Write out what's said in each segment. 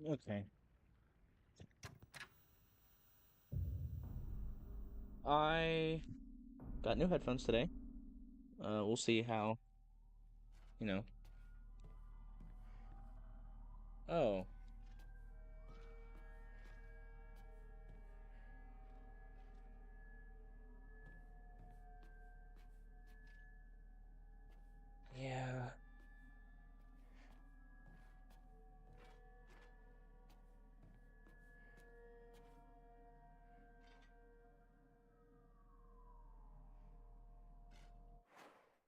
Okay. I got new headphones today. We'll see how, you know. Oh, yeah.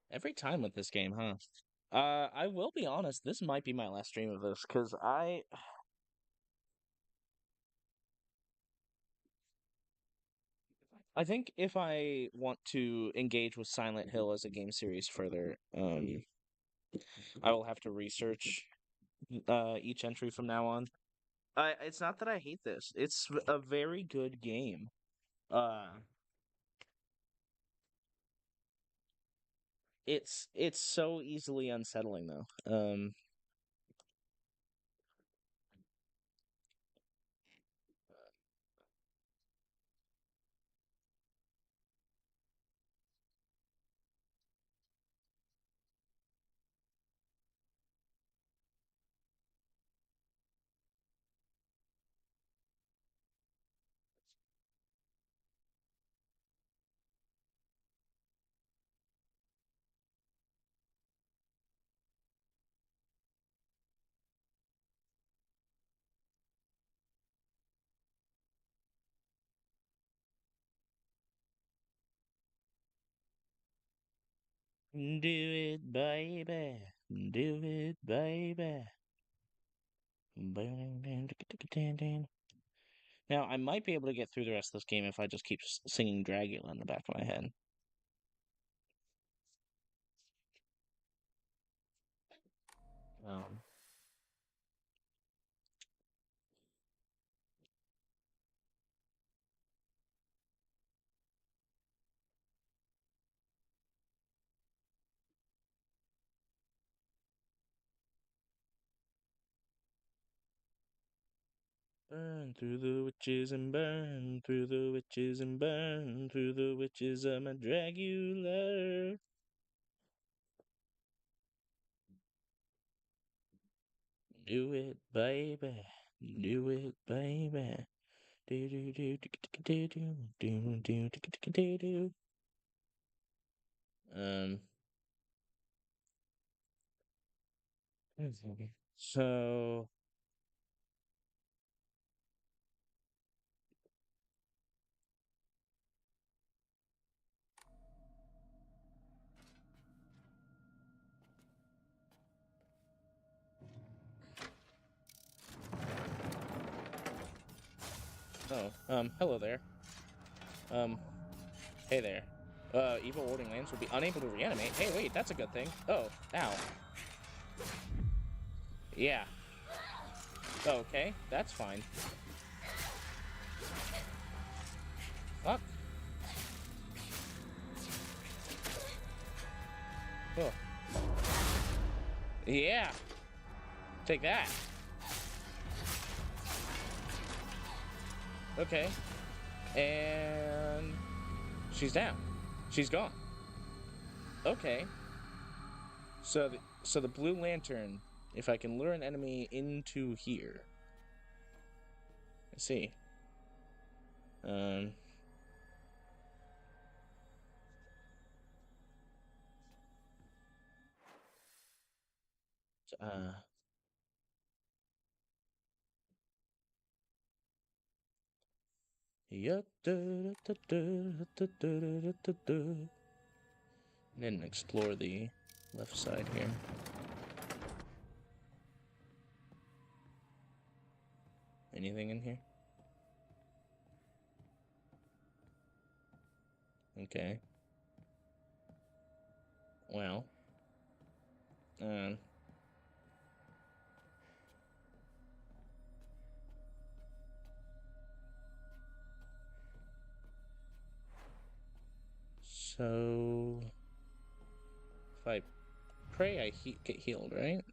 Every time with this game, huh? I will be honest, this might be my last stream of this, because I think if I want to engage with Silent Hill as a game series further, I will have to research each entry from now on. It's not that I hate this. It's a very good game. Uh, it's so easily unsettling though. Do it, baby. Do it, baby. Now, I might be able to get through the rest of this game if I just keep singing Dragula in the back of my head. Um, Burn through the witches and burn through the witches and burn through the witches of my Dragula. Do it, baby. Do it, baby. Do do do do do do do do do do do. Um. So. Oh. Hello there. Um. Hey there. Evil warding lands will be unable to reanimate. Hey, wait, that's a good thing. Oh. Ow. Yeah. Okay, that's fine. Fuck. Oh. Yeah. Take that. Okay. And she's down. She's gone. Okay. So the blue lantern, if I can lure an enemy into here. Let's see. Um uh yeah, and then explore the left side here. Anything in here? Okay. Well. Um so if I pray I get healed, right?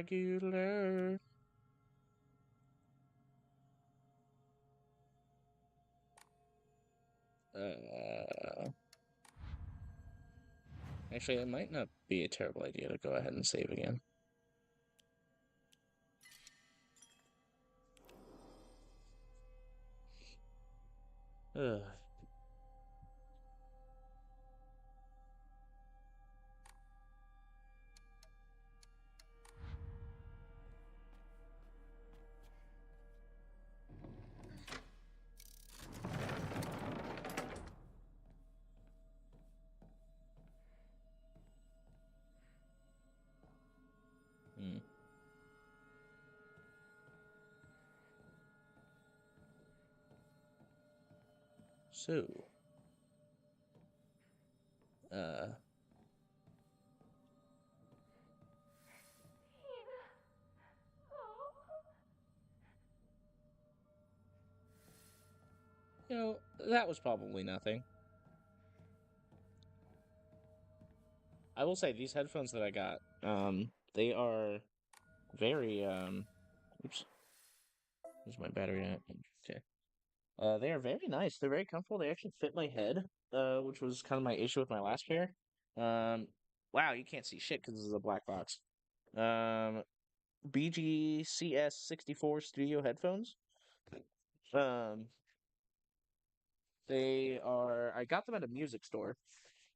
Dragula. Actually, it might not be a terrible idea to go ahead and save again. Ugh. Hmm. So, uh, that was probably nothing. I will say these headphones that I got, they are very, oops, where's my battery at? Okay. They are very nice. They're very comfortable. They actually fit my head, which was kind of my issue with my last pair. Wow, you can't see shit because this is a black box. BGCS64 studio headphones. Um, I got them at a music store,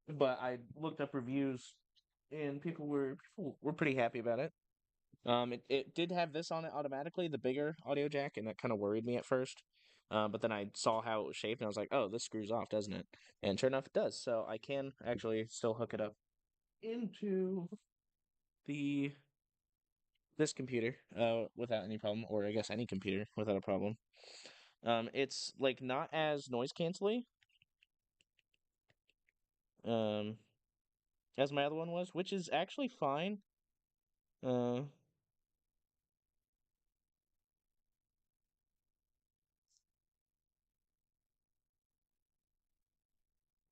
but I looked up reviews and people were pretty happy about it. It did have this on it automatically, the bigger audio jack, and that kind of worried me at first. But then I saw how it was shaped, and I was like, "Oh, this screws off, doesn't it?" And sure enough, it does. So I can actually still hook it up into the this computer, without any problem, or I guess any computer without a problem. It's like not as noise canceling, um, as my other one was, which is actually fine. Uh,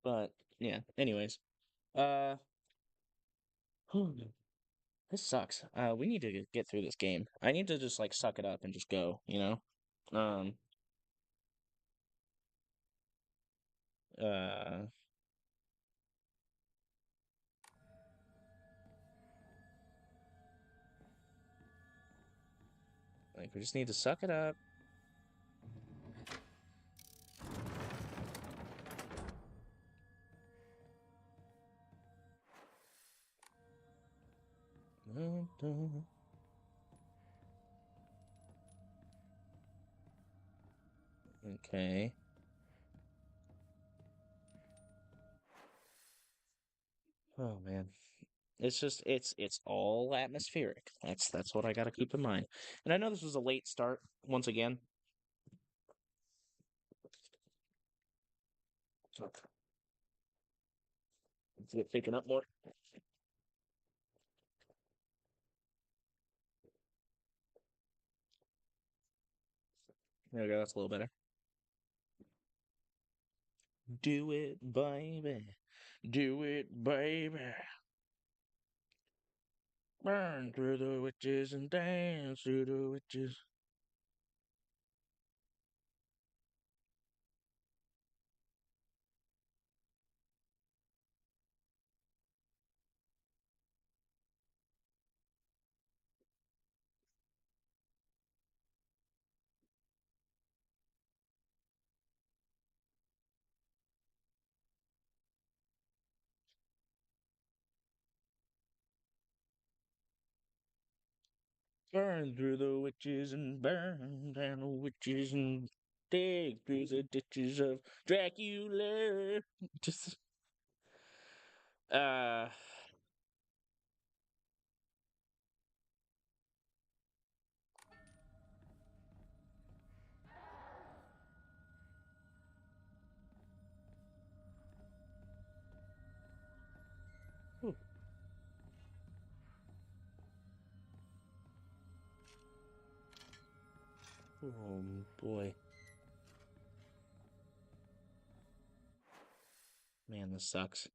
but yeah. Anyways, uh. This sucks. We need to get through this game. I need to just like suck it up and just go, you know? Um, uh, like we just need to suck it up. Dun, dun. Okay. Oh man. It's all atmospheric. That's what I gotta keep in mind. And I know this was a late start once again. Let's get picking up more. There we go, that's a little better. Do it, baby. Do it, baby. Burn through the witches and dance through the witches. Burn through the witches and burn down the witches and dig through the ditches of Dracula. Just uh whew. Oh boy. Man, this sucks.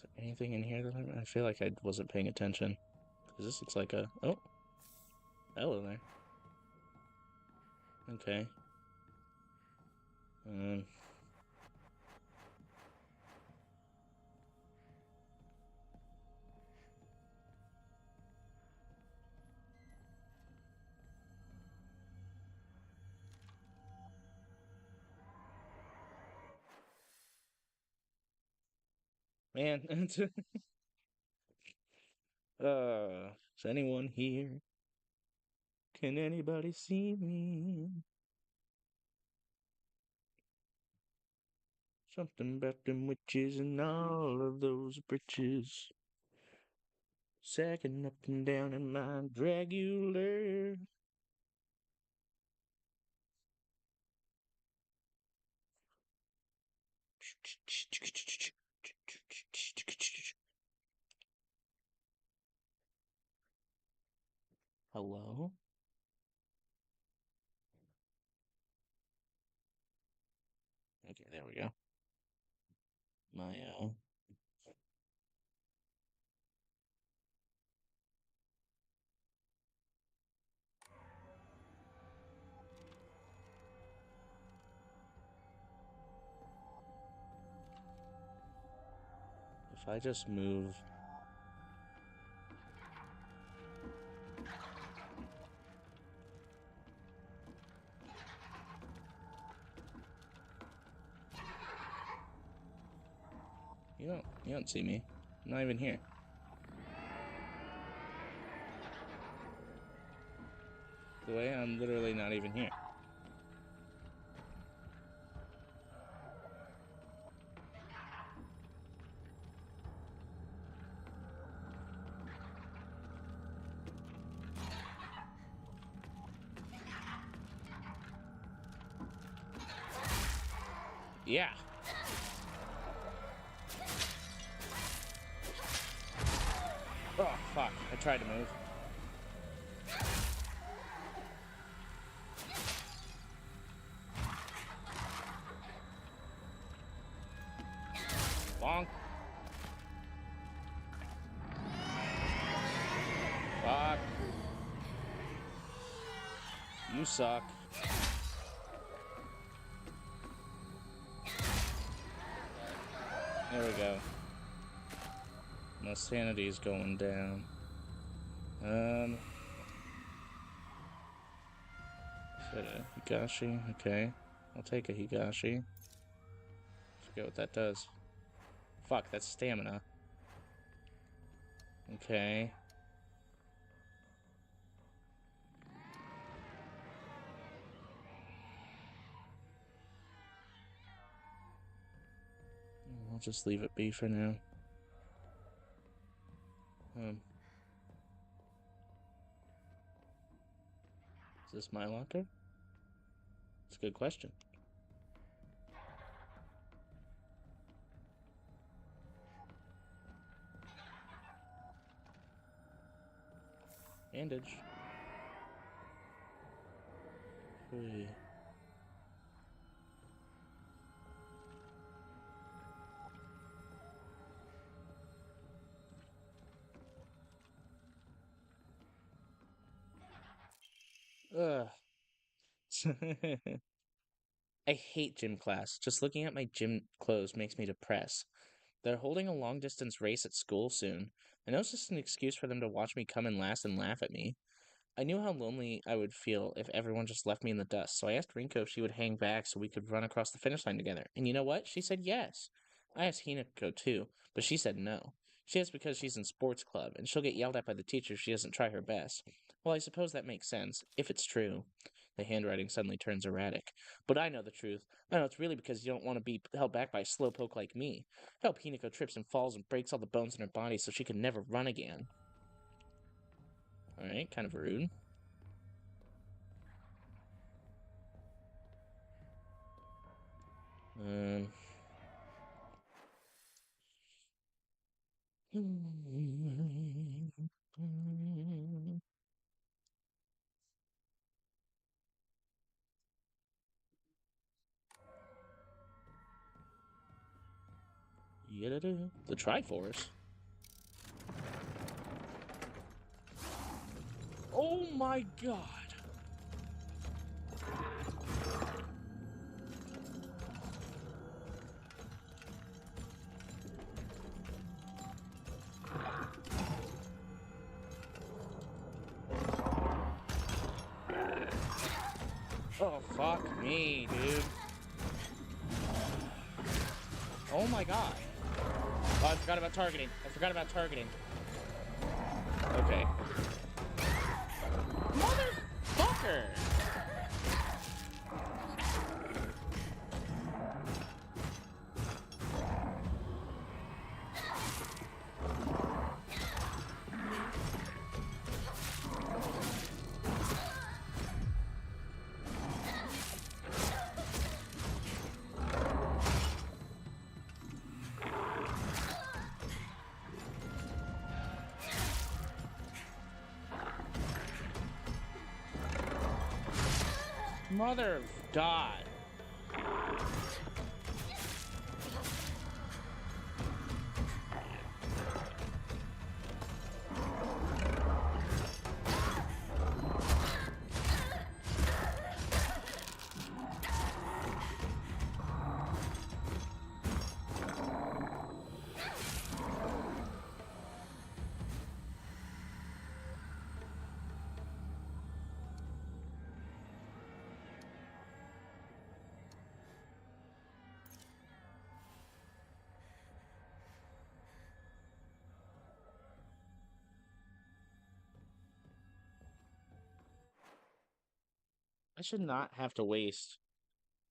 there anything in here that I feel like I wasn't paying attention? Because this looks like a... Oh. Hello there. Okay. Man. Is anyone here? Can anybody see me? Something about them witches and all of those britches. Sacking up and down in my Dragula. Hello? Okay, there we go. My, if I just move... You don't see me. I'm not even here. The way I'm literally not even here. Yeah. Oh, fuck. I tried to move. Bonk. Fuck. You suck. There we go. My sanity's going down. Is that a Higashi? Okay. I'll take a Higashi. Forget what that does. Fuck, that's stamina. Okay. I'll just leave it be for now. Is this my locker? It's a good question. Bandage. Hey. Ugh. I hate gym class. Just looking at my gym clothes makes me depressed. They're holding a long distance race at school soon. I know it's just an excuse for them to watch me come in last and laugh at me. I knew how lonely I would feel if everyone just left me in the dust, so I asked Rinko if she would hang back so we could run across the finish line together. And you know what? She said yes. I asked Hinako too, but she said no. She asked because she's in sports club, and she'll get yelled at by the teacher if she doesn't try her best. Well, I suppose that makes sense, if it's true. The handwriting suddenly turns erratic. But I know the truth. I know it's really because you don't want to be held back by a slowpoke like me. I hope Hinako trips and falls and breaks all the bones in her body so she can never run again. Alright, kind of rude. The Triforce. Oh my god. Oh, fuck me, dude. Oh my god. Oh, I forgot about targeting. Okay. Motherfucker! Mother of God. I should not have to waste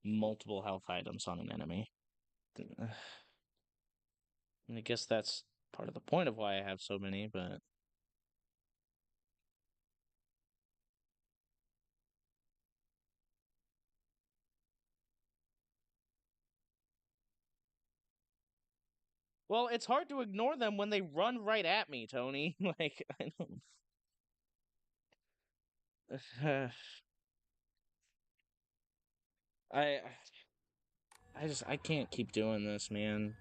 multiple health items on an enemy. I guess that's part of the point of why I have so many, but... Well, it's hard to ignore them when they run right at me, Tony. Like, I don't... I... I can't keep doing this, man.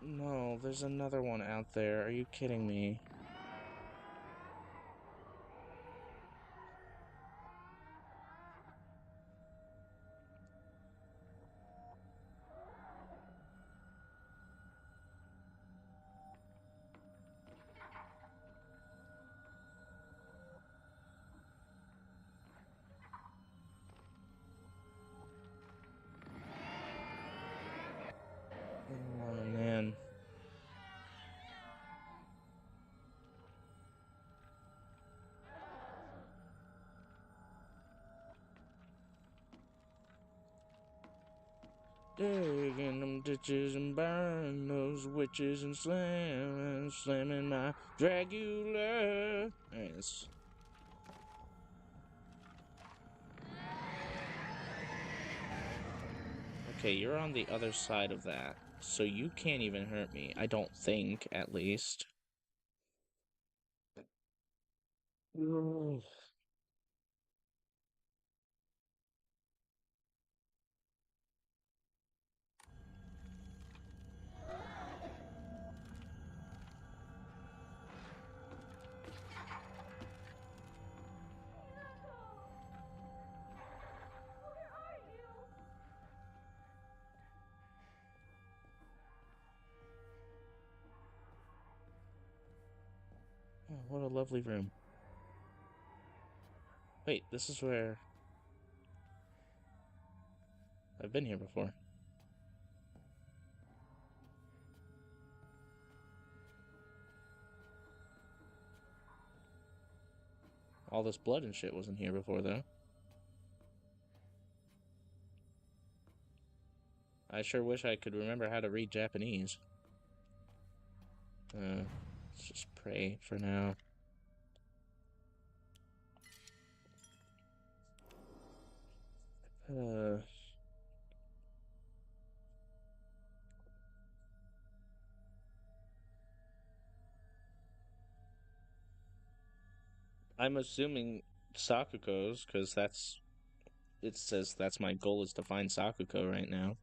No, there's another one out there. Are you kidding me? Oh, man. Digging them ditches and burning those witches and slamming my Dragula. Yes. Okay, you're on the other side of that, so you can't even hurt me. I don't think, at least. Ugh. Oh, what a lovely room. Wait, this is where... I've been here before. All this blood and shit wasn't here before, though. I sure wish I could remember how to read Japanese. Let's just pray for now. I'm assuming Sakuko's, because that's it says that's my goal is to find Sakuko right now.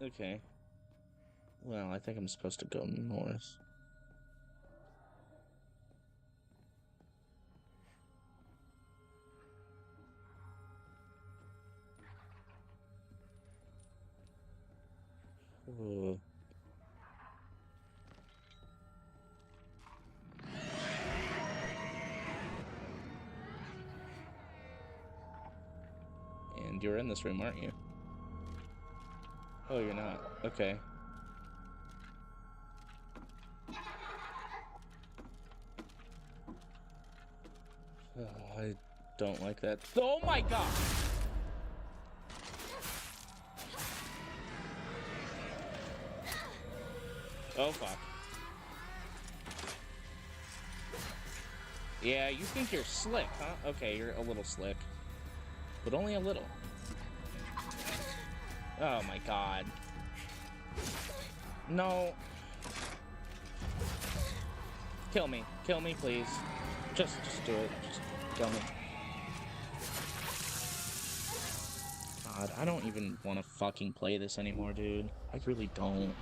Okay. Well, I think I'm supposed to go north. Ooh. And you're in this room, aren't you? Oh, you're not. Okay. Oh, I don't like that. Oh my god! Oh fuck. Yeah, you think you're slick, huh? Okay, you're a little slick. But only a little. Oh my god. No. Kill me. Kill me, please. Just do it. Just kill me. God, I don't even want to fucking play this anymore, dude. I really don't.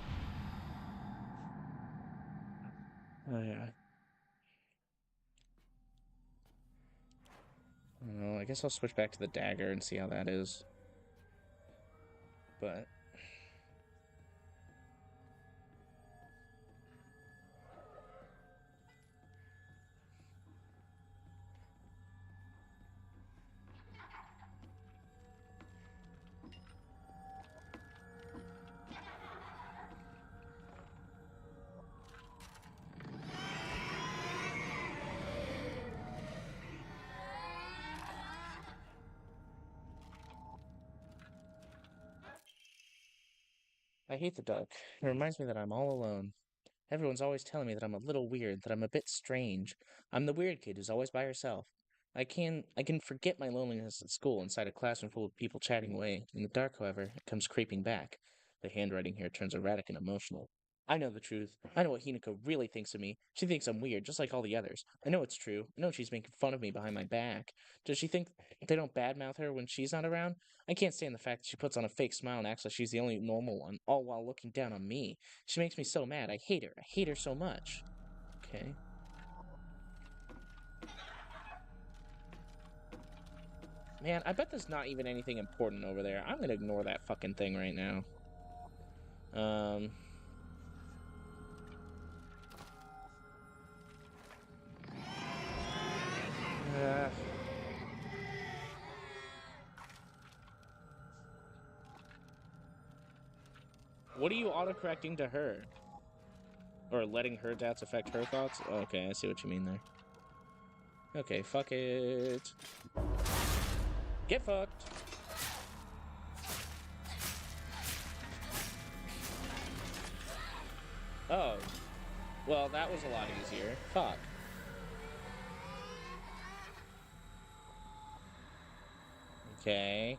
Oh, yeah. I don't know. I guess I'll switch back to the dagger and see how that is. But... I hate the dark. It reminds me that I'm all alone. Everyone's always telling me that I'm a little weird, that I'm a bit strange. I'm the weird kid who's always by herself. I can forget my loneliness at school inside a classroom full of people chatting away. In the dark, however, it comes creeping back. The handwriting here turns erratic and emotional. I know the truth. I know what Hinako really thinks of me. She thinks I'm weird, just like all the others. I know it's true. I know she's making fun of me behind my back. Does she think they don't badmouth her when she's not around? I can't stand the fact that she puts on a fake smile and acts like she's the only normal one, all while looking down on me. She makes me so mad. I hate her. I hate her so much. Okay. Man, I bet there's not even anything important over there. I'm gonna ignore that fucking thing right now. Uh, what are you autocorrecting to her? Or letting her doubts affect her thoughts? Okay, I see what you mean there. Okay, fuck it. Get fucked. Oh. Well, that was a lot easier. Fuck. Okay.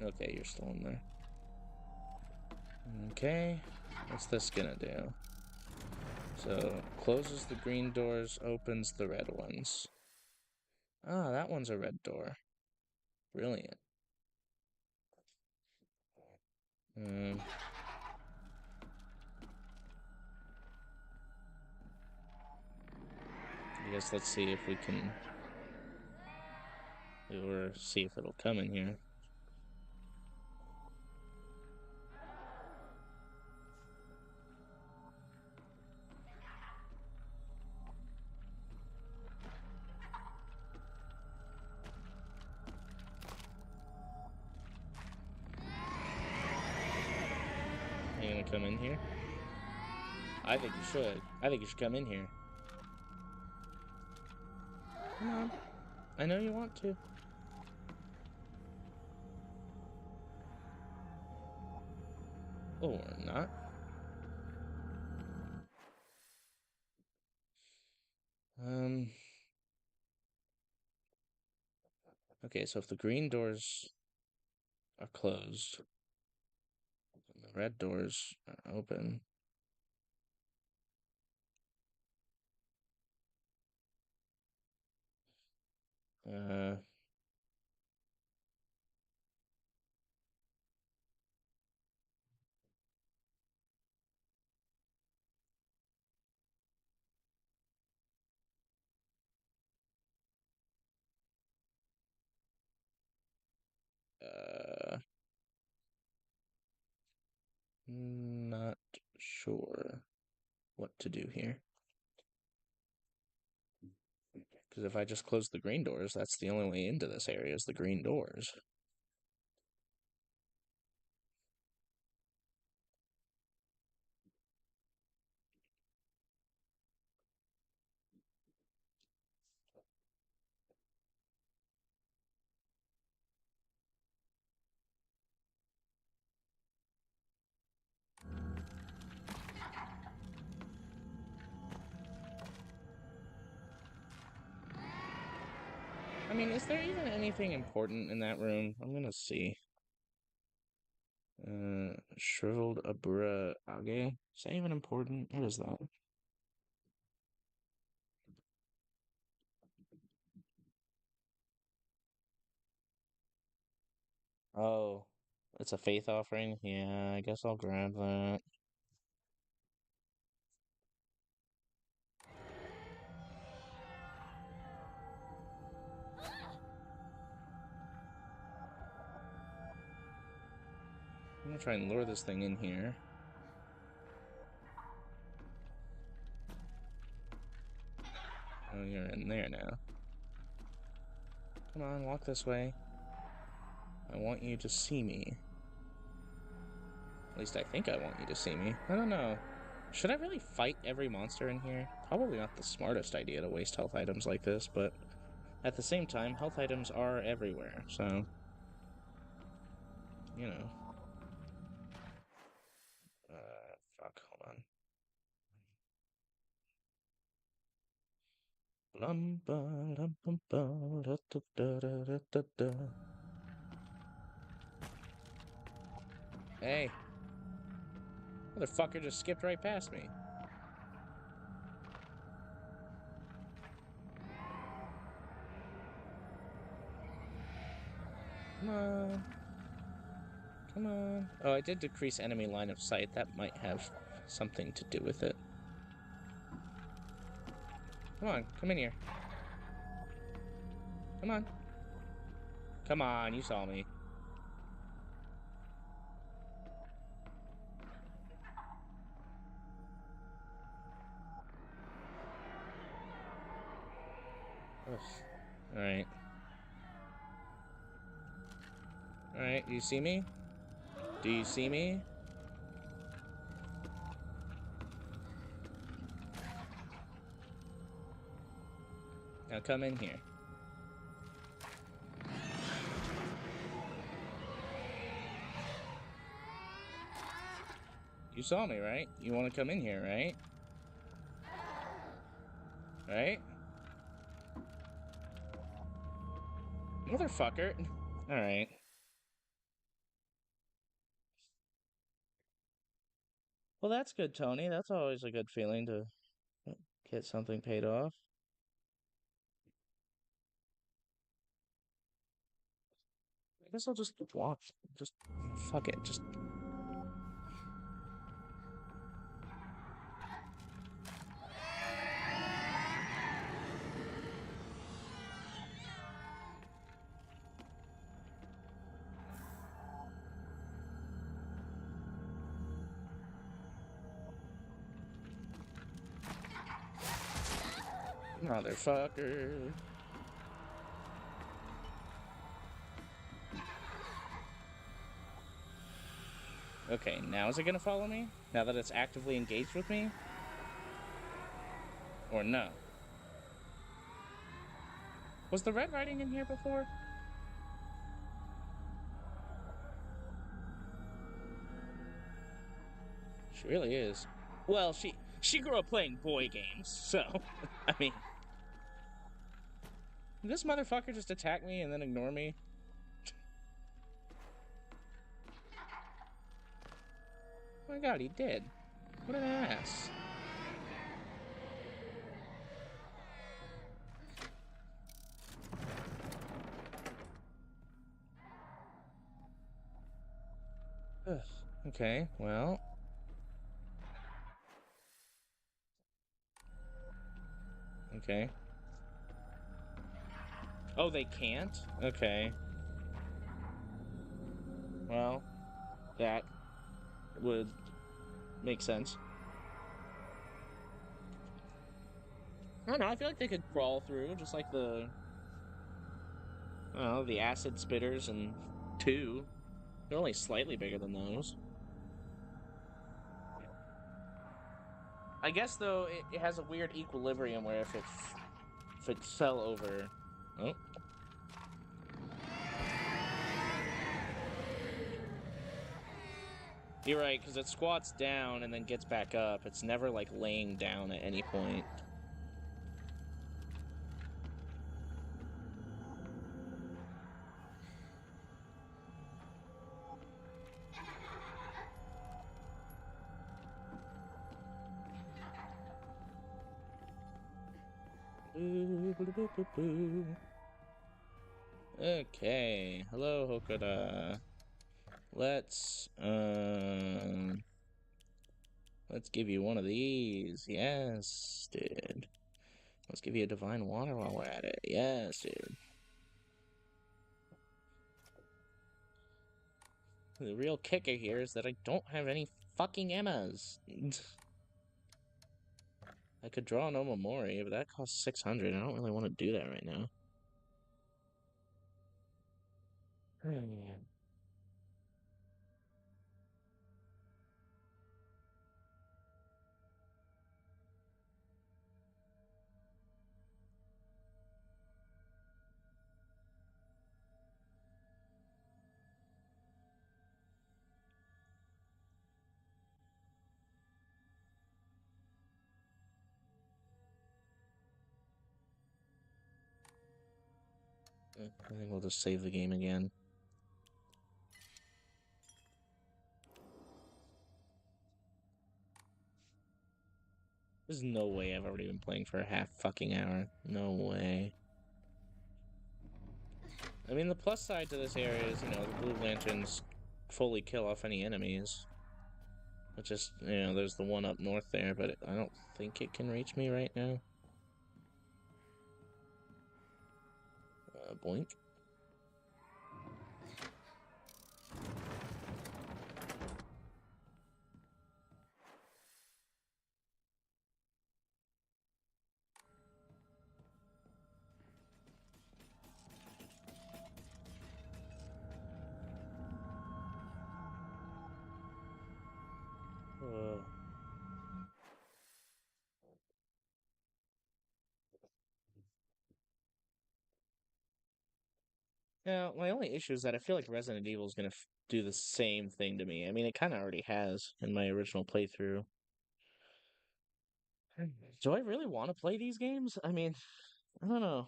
Okay, you're still in there. Okay. What's this gonna do? So, closes the green doors, opens the red ones. Ah, that one's a red door. Brilliant. I guess let's see if we can... Or see if it'll come in here. gonna come in here? I think you should. I think you should come in here. Come on. I know you want to. Or not. Okay, so if the green doors are closed, and the red doors are open. Uh, uh, not sure what to do here. Because if I just close the green doors, that's the only way into this area is the green doors. I mean, is there even anything important in that room? I'm gonna see. Shriveled Abura Age? Is that even important? What is that? Oh, it's a faith offering? Yeah, I guess I'll grab that. I'm gonna try and lure this thing in here. Oh, you're in there now. Come on, walk this way. I want you to see me. At least I think I want you to see me. I don't know. Should I really fight every monster in here? Probably not the smartest idea to waste health items like this, but at the same time, health items are everywhere, so... You know. Fuck, hold on. Hey. Motherfucker just skipped right past me. Come on. Come on. Oh, I did decrease enemy line of sight. That might have something to do with it. Come on, come in here. Come on. Come on, you saw me. Alright. Alright, do you see me? Do you see me? Now come in here. You saw me, right? You want to come in here, right? Right? Motherfucker. Alright. Well, that's good, Tony. That's always a good feeling to get something paid off. I guess I'll just walk. Just fuck it. Just. Motherfucker. Okay, now is it gonna follow me? Now that it's actively engaged with me? Or no? Was the Red Riding in here before? She really is. Well, she grew up playing boy games, so I mean, did this motherfucker just attack me and then ignore me? Oh my god, he did. What an ass. Ugh. Okay, well. Okay. Oh, they can't? Okay. Well, that would make sense. I don't know, I feel like they could crawl through, just like the acid spitters and 2. They're only slightly bigger than those. I guess, though, it has a weird equilibrium where if it fell over... Oh. You're right, because it squats down and then gets back up. It's never, like, laying down at any point. Okay. Hello, Hokuda. Let's give you one of these. Yes, dude. Let's give you a divine water while we're at it. Yes, dude. The real kicker here is that I don't have any fucking Emmas. I could draw an Omamori, but that costs 600. I don't really want to do that right now. I think we'll just save the game again. There's no way I've already been playing for a half fucking hour. No way. I mean, the plus side to this area is, the blue lanterns fully kill off any enemies. It's just, there's the one up north there, but I don't think it can reach me right now. Boink. Now, my only issue is that I feel like Resident Evil is going to do the same thing to me. I mean, it kind of already has in my original playthrough. Do I really want to play these games? I mean, I don't know.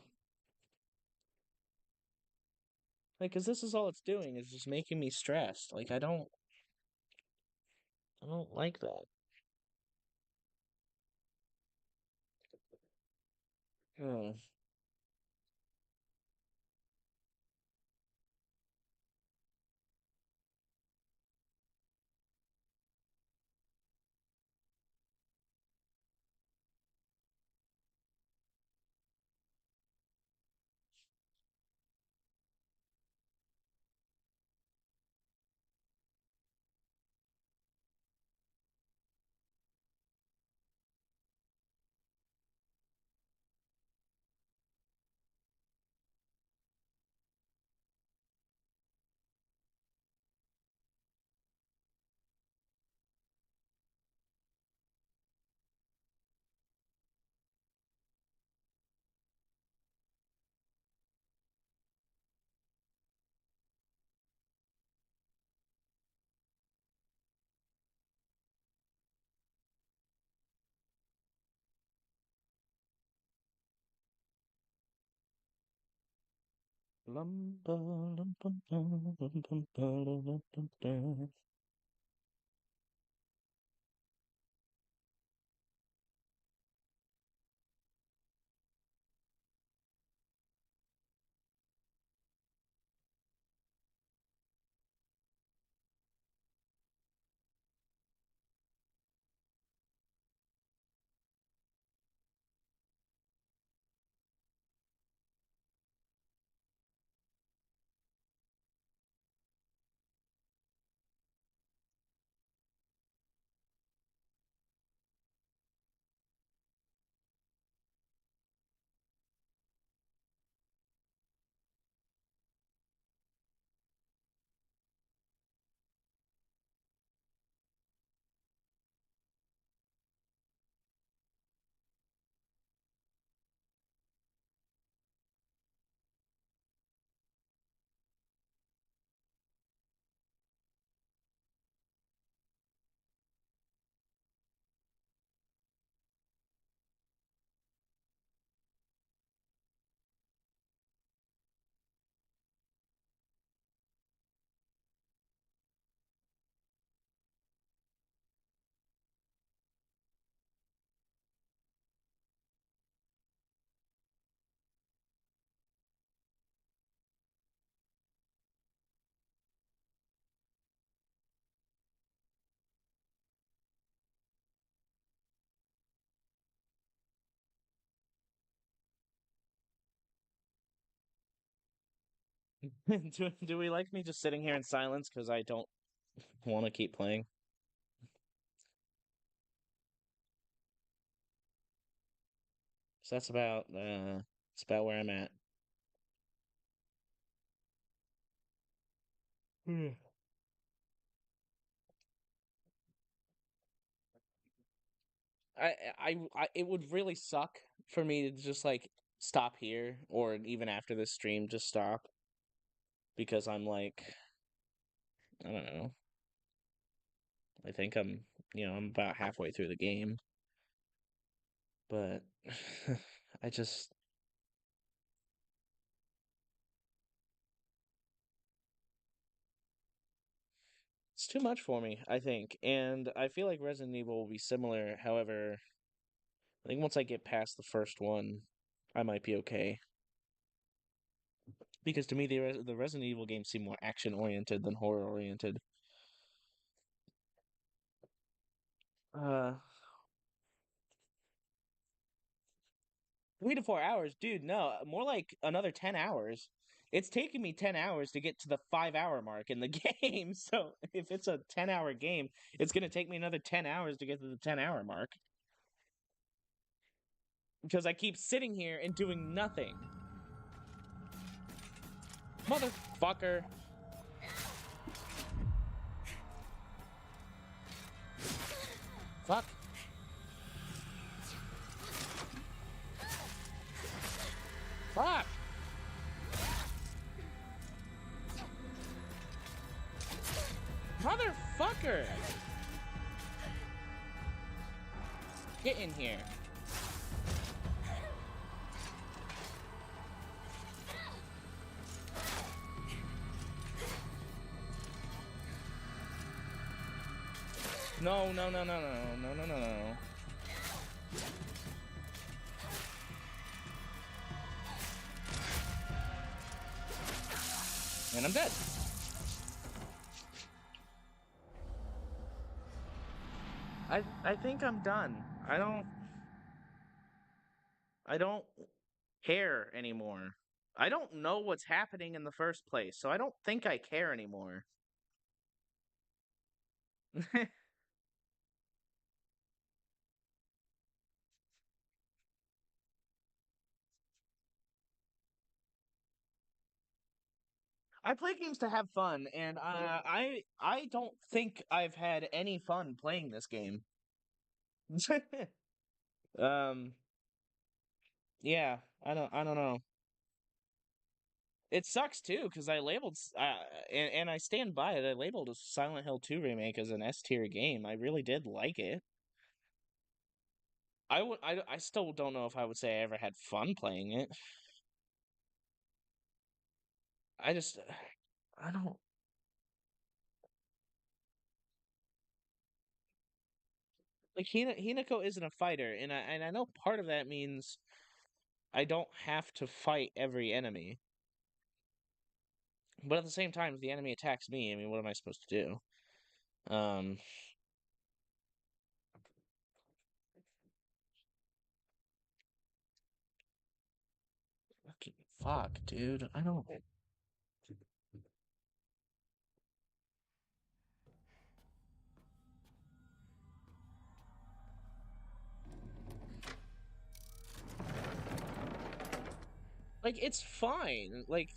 Like, because this is all it's doing is just making me stressed. Like, I don't like that. Oh. Do we like me just sitting here in silence because I don't want to keep playing? So that's about where I'm at. Hmm. It would really suck for me to just like stop here or even after this stream just stop because I'm like I don't know. I think I'm about halfway through the game, but I just it's too much for me, I think. And I feel like Resident Evil will be similar. However, I think once I get past the first one, I might be okay. Because to me, the Resident Evil games seem more action oriented than horror oriented. Uh, 3 to 4 hours, dude. No, more like another 10 hours. It's taking me 10 hours to get to the 5 hour mark in the game. So if it's a 10 hour game, it's gonna take me another 10 hours to get to the 10 hour mark because I keep sitting here and doing nothing. Motherfucker. Fuck. Fuck. Motherfucker. Get in here. No, no, no, no, no, no, no, no, no. And I'm dead. I think I'm done. I don't care anymore. I don't know what's happening in the first place, so I don't think I care anymore. I play games to have fun, and I don't think I've had any fun playing this game. um, yeah, I don't know. It sucks too because and I stand by it. I labeled a Silent Hill 2 remake as an S tier game. I really did like it. I still don't know if I would say I ever had fun playing it. I just, I don't like Hinako isn't a fighter, and I know part of that means I don't have to fight every enemy. But at the same time, if the enemy attacks me, I mean, what am I supposed to do? Fucking fuck, dude. I don't like it's fine. Like,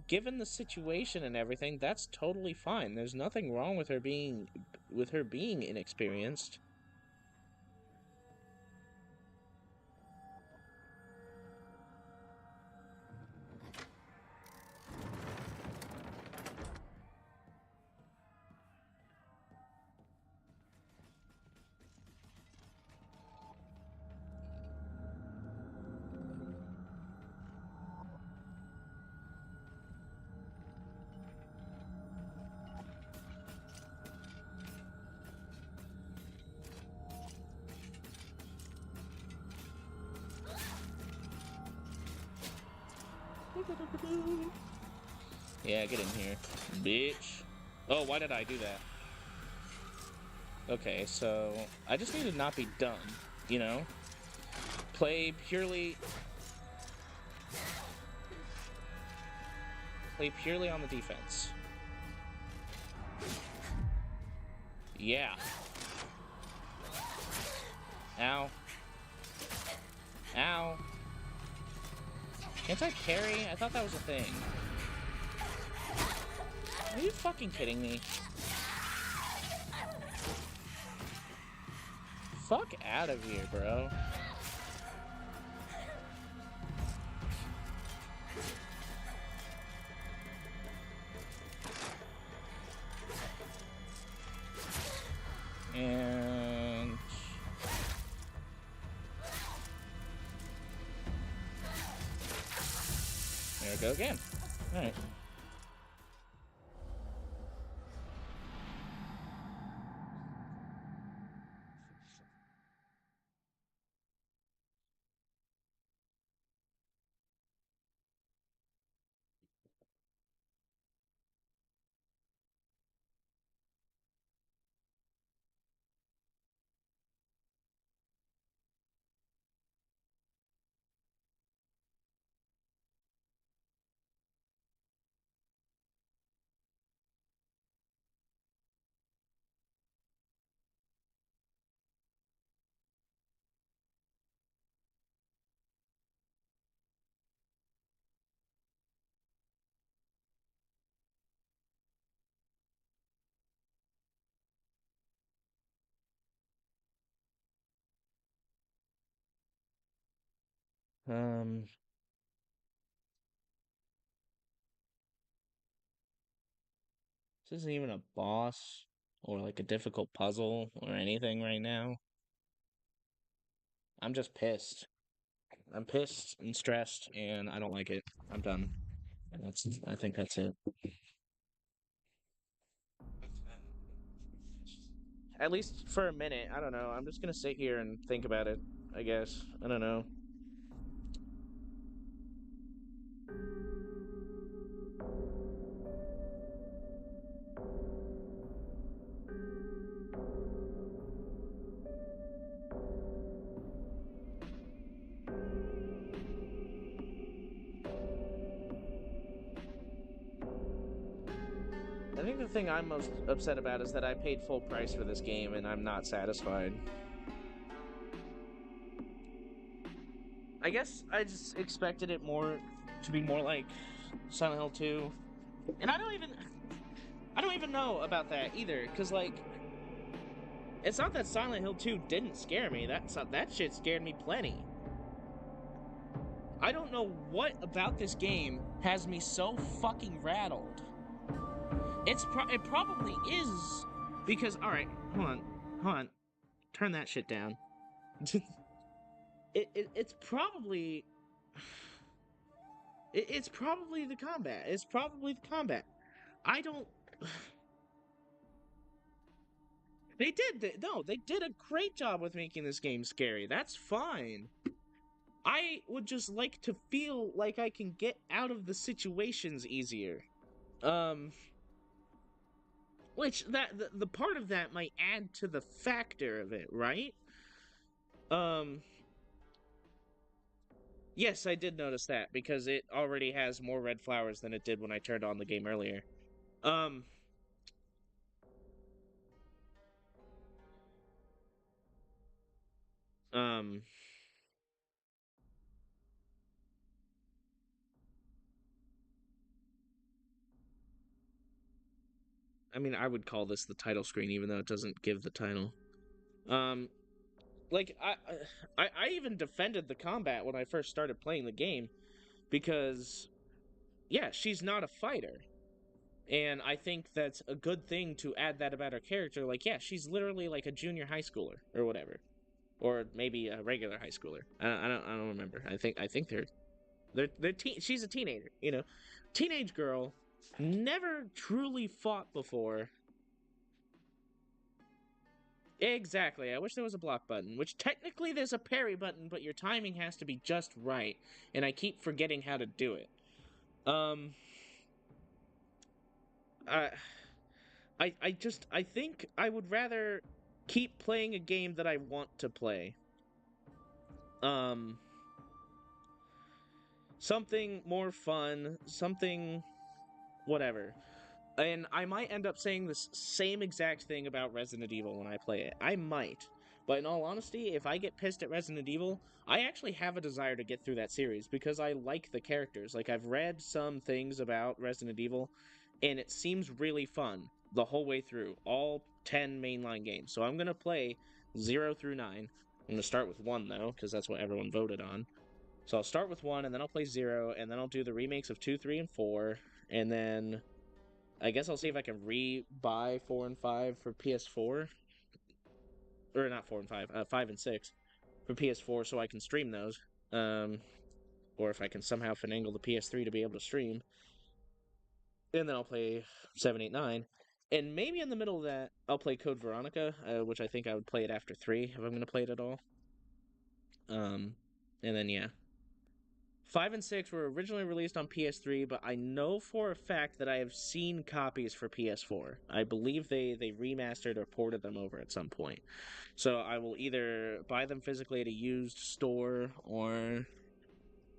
given the situation and everything, that's totally fine. There's nothing wrong with her being inexperienced. Yeah, get in here, bitch. Oh, why did I do that? Okay, so I just need to not be dumb, you know? Play purely on the defense. Yeah. Ow. Ow. Can't I parry? I thought that was a thing. Are you fucking kidding me? Fuck out of here, bro. And there we go again. Alright. Um, this isn't even a boss or like a difficult puzzle or anything right now. I'm just pissed. I'm pissed and stressed, and I don't like it. I'm done. I think that's it. At least for a minute. I don't know. I'm just gonna sit here and think about it, I guess. I don't know. I think the thing I'm most upset about is that I paid full price for this game and I'm not satisfied. I guess I just expected it more to be more like Silent Hill 2. And I don't even know about that either, cuz like it's not that Silent Hill 2 didn't scare me. That shit scared me plenty. I don't know what about this game has me so fucking rattled. It probably is because hold on, turn that shit down. It's probably It's probably the combat. It's probably the combat. I don't. No, they did a great job with making this game scary. That's fine. I would just like to feel like I can get out of the situations easier. Um, which the part of that might add to the factor of it, right? Um, yes, I did notice that because it already has more red flowers than it did when I turned on the game earlier. Um, um, I mean, I would call this the title screen, even though it doesn't give the title. Um, like I even defended the combat when I first started playing the game because yeah, she's not a fighter. And I think that's a good thing to add that about her character. Like, yeah, she's literally like a junior high schooler or whatever, or maybe a regular high schooler. I don't remember. I think they're she's a teenager. Teenage girl, never truly fought before. Exactly. I wish there was a block button, which technically there's a parry button, but your timing has to be just right, and I keep forgetting how to do it. Um, I, I think I would rather keep playing a game that I want to play. Um, something more fun, something whatever. And I might end up saying this same exact thing about Resident Evil when I play it. I might. But in all honesty, if I get pissed at Resident Evil, I actually have a desire to get through that series because I like the characters. Like, I've read some things about Resident Evil, and it seems really fun the whole way through, all 10 mainline games. So I'm going to play 0 through 9. I'm going to start with 1, though, because that's what everyone voted on. So I'll start with 1, and then I'll play 0, and then I'll do the remakes of 2, 3, and 4, and then I guess I'll see if I can re-buy 4 and 5 for PS4. Or not 4 and 5, 5 and 6 for PS4 so I can stream those. Um, or if I can somehow finagle the PS3 to be able to stream. And then I'll play 7, 8, 9. And maybe in the middle of that, I'll play Code Veronica, which I think I would play it after 3 if I'm going to play it at all. Um, and then, yeah. 5 and 6 were originally released on PS3, but I know for a fact that I have seen copies for PS4. I believe they remastered or ported them over at some point. So I will either buy them physically at a used store or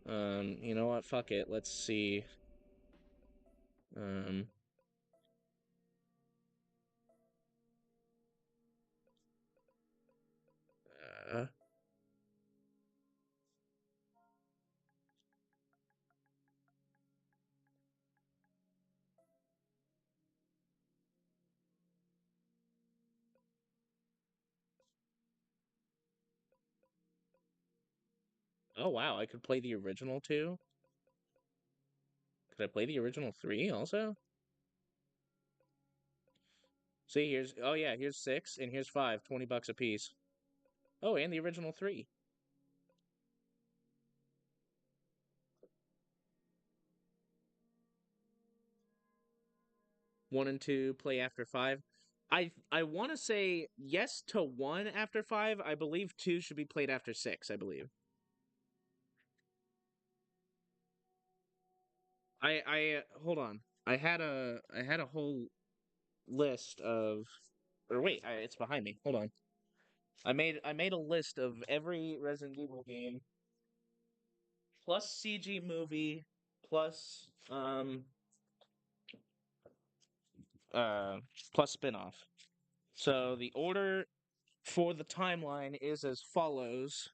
you know what? Fuck it. Let's see. Um uh, oh wow, I could play the original too. Could I play the original 3 also? See, here's 6 and here's 5, $20 a piece. Oh, and the original 3. 1 and 2 play after 5. I want to say yes to 1 after 5. I believe 2 should be played after 6, I believe. I hold on. I had a whole list of or wait, it's behind me. Hold on. I made a list of every Resident Evil game plus CG movie plus uh plus spin-off. So the order for the timeline is as follows.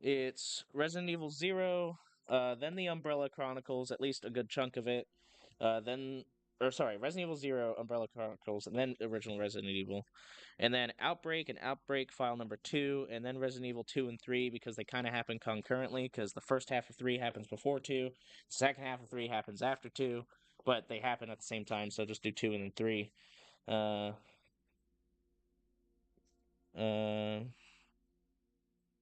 It's Resident Evil 0, then the Umbrella Chronicles, at least a good chunk of it. Then or sorry, Resident Evil 0, Umbrella Chronicles, and then original Resident Evil. And then Outbreak and Outbreak File number 2, and then Resident Evil 2 and 3 because they kind of happen concurrently because the first half of 3 happens before 2, the second half of 3 happens after 2, but they happen at the same time, so just do 2 and then 3. Uh, uh,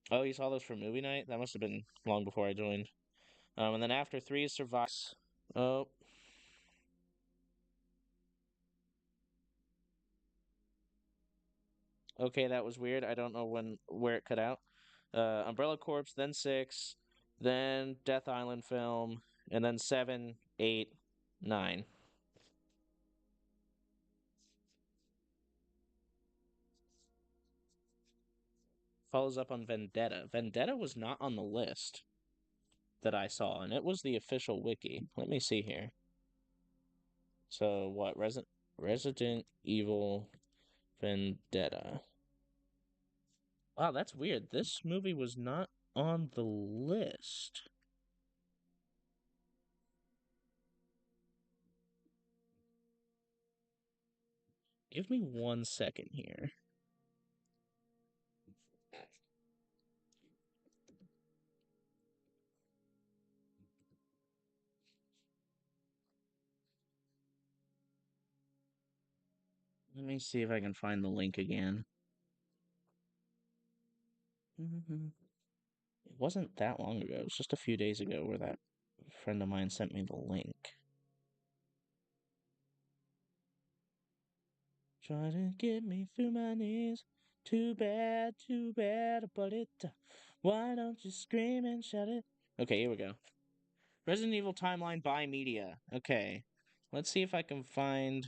oh, you saw those for movie night? That must have been long before I joined. And then after 3 is Survive. Oh, okay, that was weird. I don't know where it cut out. Umbrella Corps, then 6, then Death Island film, and then 7, 8, 9. Follows up on Vendetta. Vendetta was not on the list that I saw, and it was the official wiki. Let me see here. So what? Resident Evil Vendetta. Wow, that's weird. This movie was not on the list. Give me 1 second here. Let me see if I can find the link again. It wasn't that long ago. It was just a few days ago where that friend of mine sent me the link. Trying to get me through my knees. Too bad, but it. Why don't you scream and shout it? Okay, here we go. Resident Evil Timeline by Media. Okay. Let's see if I can find.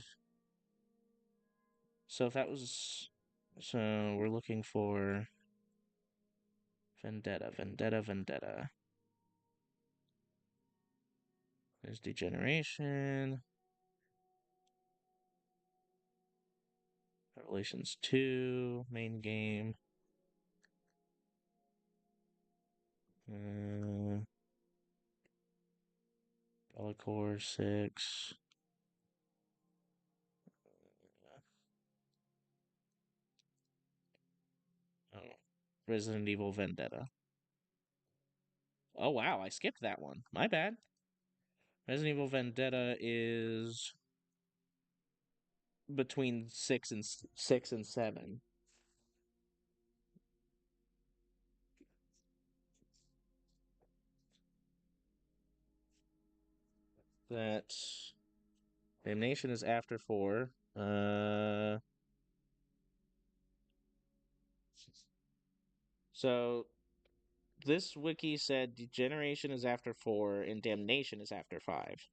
So if that was. So we're looking for. Vendetta. There's Degeneration. Revelations 2. Main game. Bellacore 6. Oh. Resident Evil Vendetta. Oh wow, I skipped that one. My bad. Resident Evil Vendetta is between 6 and 7. That Damnation is after 4. So this wiki said Degeneration is after 4 and Damnation is after 5.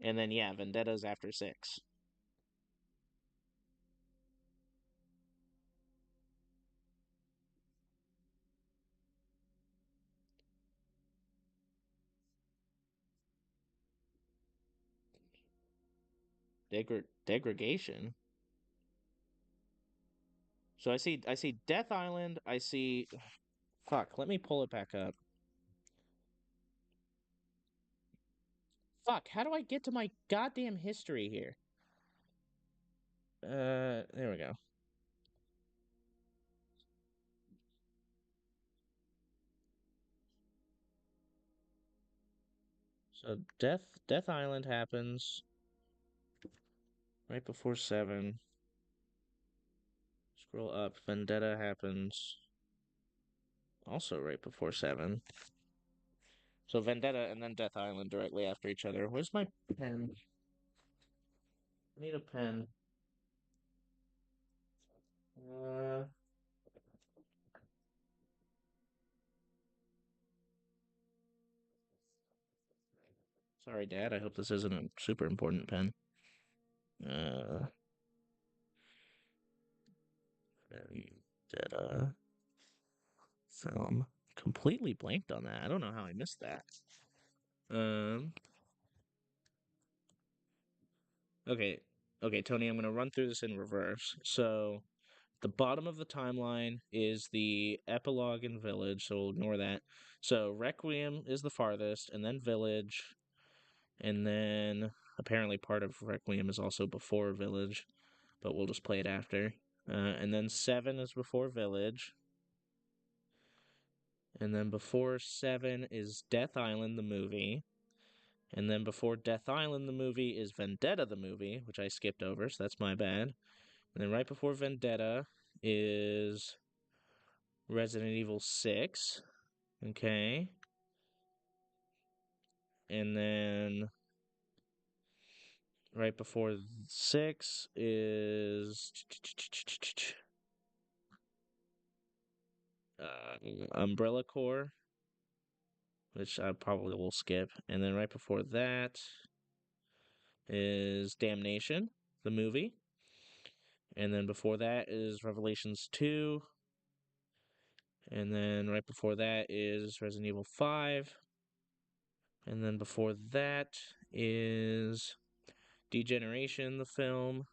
And then yeah, Vendetta is after 6. Degradation. So I see Death Island, I see fuck, let me pull it back up. Fuck, how do I get to my goddamn history here? There we go. So Death Island happens right before 7. Scroll up, Vendetta happens also right before 7. So Vendetta and then Death Island directly after each other. Where's my pen? I need a pen. Uh, Sorry, Dad. I hope this isn't a super important pen. Uh, Vendetta film. Completely blanked on that. I don't know how I missed that. Um. Okay. Okay, Tony. I'm gonna run through this in reverse. So the bottom of the timeline is the epilogue in Village, so we'll ignore that. So Requiem is the farthest, and then Village, and then apparently part of Requiem is also before Village, but we'll just play it after. And then 7 is before Village, and then before 7 is Death Island the movie, and then before Death Island the movie is Vendetta the movie, which I skipped over, so that's my bad. And then right before Vendetta is Resident Evil 6. Okay. and then right before 6 is Umbrella Corps, which I probably will skip. And then right before that is Damnation, the movie. And then before that is Revelations 2. And then right before that is Resident Evil 5. And then before that is Degeneration, the film.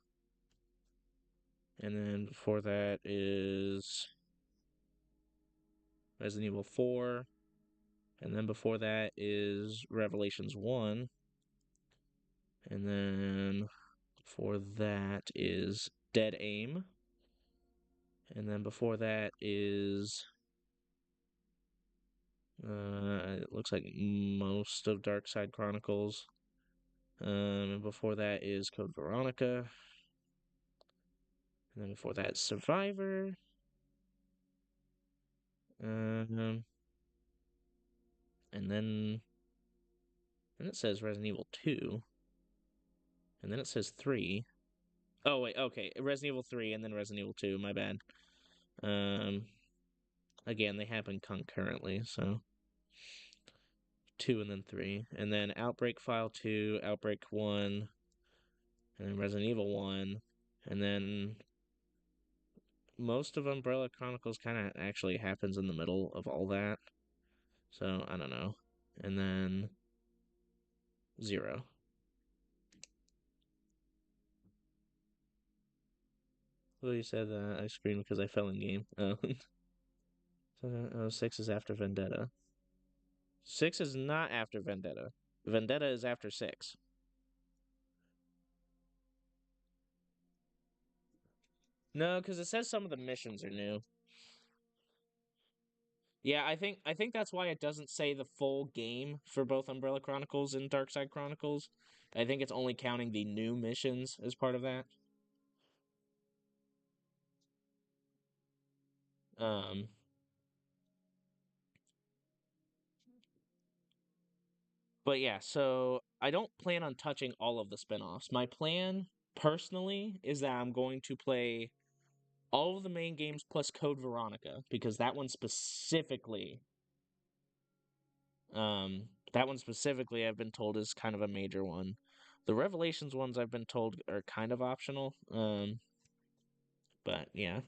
And then before that is Resident Evil 4. And then before that is Revelations 1. And then before that is Dead Aim. And then before that is it looks like most of Dark Side Chronicles. And before that is Code Veronica. And then before that, Survivor. Um, and then it says Resident Evil 2. And then it says 3. Oh, wait, okay. Resident Evil 3 and then Resident Evil 2, my bad. Um, again, they happen concurrently, so 2 and then 3. And then Outbreak File 2, Outbreak 1, and then Resident Evil 1. And then most of Umbrella Chronicles kind of actually happens in the middle of all that. So, I don't know. And then 0. Well, you said I screamed because I fell in game. Oh. So, 6 is after Vendetta. 6 is not after Vendetta. Vendetta is after 6. No, because it says some of the missions are new. Yeah, I think that's why it doesn't say the full game for both Umbrella Chronicles and Darkside Chronicles. I think it's only counting the new missions as part of that. Um, but yeah, so I don't plan on touching all of the spin-offs. My plan personally is that I'm going to play all of the main games plus Code Veronica because that one specifically I've been told is kind of a major one. The Revelations ones I've been told are kind of optional. But yeah.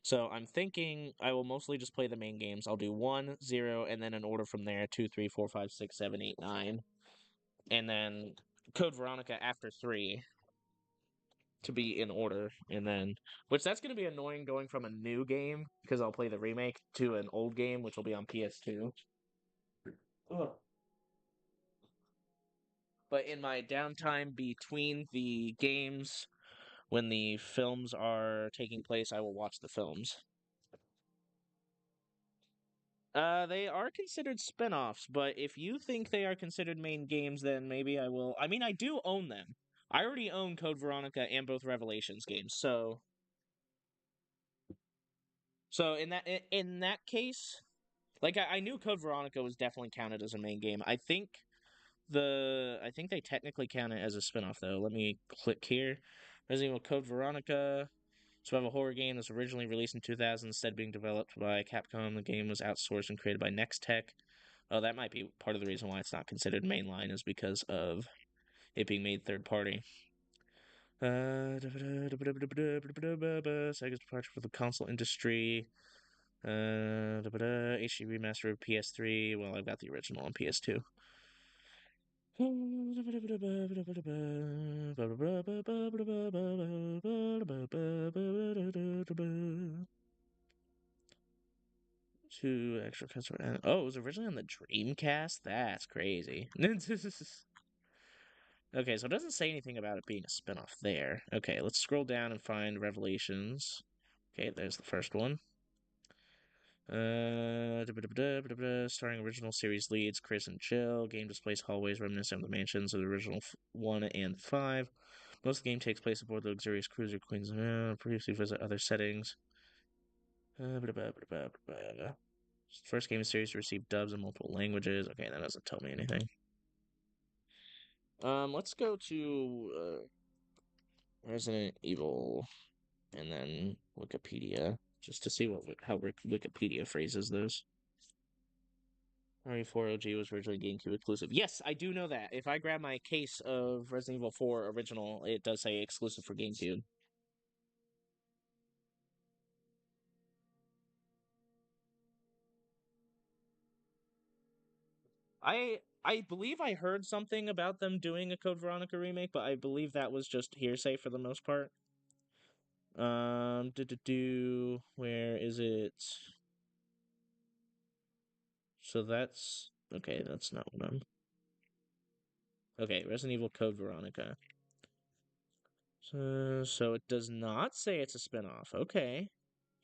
So I'm thinking I will mostly just play the main games. I'll do 1, 0, and then in order from there 2, 3, 4, 5, 6, 7, 8, 9. And then Code Veronica after 3 to be in order. And then, which that's going to be annoying going from a new game because I'll play the remake to an old game, which will be on PS2. Ugh. But in my downtime between the games, when the films are taking place, I will watch the films. They are considered spin-offs, but if you think they are considered main games, then maybe I will. I mean, I do own them. I already own Code Veronica and both Revelations games, so in that case, like I knew Code Veronica was definitely counted as a main game. I think they technically count it as a spin-off though. Let me click here. Resident Evil Code Veronica. Survival horror game that's originally released in 2000, instead being developed by Capcom. The game was outsourced and created by Next Tech. Oh, that might be part of the reason why it's not considered mainline is because of it being made third party. Sega's departure for the console industry. HD remaster of PS3. Well, I've got the original on PS2. Two extra customer. Oh, it was originally on the Dreamcast? That's crazy. Okay, so it doesn't say anything about it being a spinoff there. Okay, let's scroll down and find Revelations. Okay, there's the first one. Starring original series leads Chris and Jill. Game displays hallways reminiscent of the mansions of the original 1 and 5. Most of the game takes place aboard the luxurious cruiser Queen's. Previously visit other settings. First game in series to receive dubs in multiple languages. Okay, that doesn't tell me anything. Let's go to Resident Evil and then Wikipedia just to see how Wikipedia phrases this. RE4 OG was originally GameCube exclusive. Yes, I do know that. If I grab my case of Resident Evil 4 original, it does say exclusive for GameCube. I believe I heard something about them doing a Code Veronica remake, but I believe that was just hearsay for the most part. Where is it? So that's okay. That's not what I'm. Okay, Resident Evil Code Veronica. So it does not say it's a spinoff. Okay,